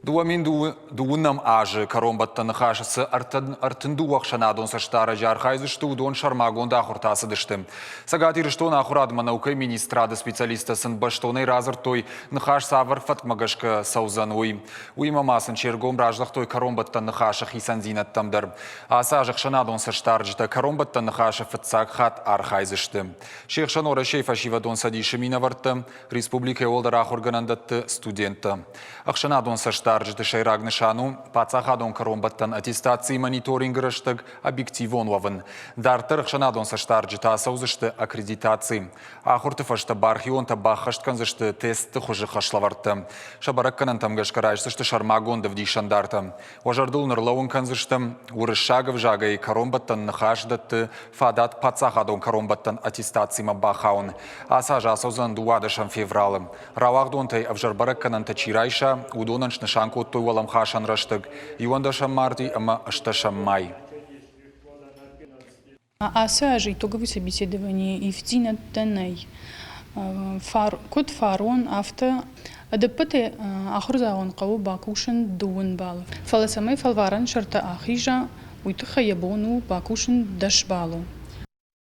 Дуамин дуунам ажы коромбаттан хашысы артындуақ шанадон саштара жархайзышты удон шармагонда ахуртасы дышты. Сагат ирыштон ахурадма наукай министрады специалистасын баштонай разыр той нахаш савар фатмагашка саузан уй. Уймамасын чергом ражлах той коромбаттан нахашах исанзинат тамдар. Асажах шанадон саштаржыта коромбаттан нахаша фатсак хат архайзышты. Шейх Шанора шейфа шивадон садиши минаварты, республика олдар ахурганандатты студенты. Ахшанадон саштар Таржыты шайрагны шану, пацахадон коромбаттан аттестации мониторингырыштык объективон лавын. Дартыр шанадон саштаржыты асаузышты аккредитации. Ахурты фашта бархионта бахаштканзышты тесты хужы хашлаварты. Шабаракканан тамгашкарайшсышты шармагонда в дишандарты. Ожардул нырлауын канзышты, урышагов жагай коромбаттан нахаждатты, фадат пацахадон коромбаттан аттестации бахаун. Асажа асаузан дуадышан февралы. Равагдонтай авжарбаракканан тачирайша, удонаншны Шанкот той валам хашан раштык, юандашам марти, ама ашташам май. Асажи итоговые собеседования и в Динаттеней код фарон авто адепты ахрзаон قو باكوشن دون بال فلسمي فالوارن شرط اخيجا ويتخيبونو باكوشن دش بالو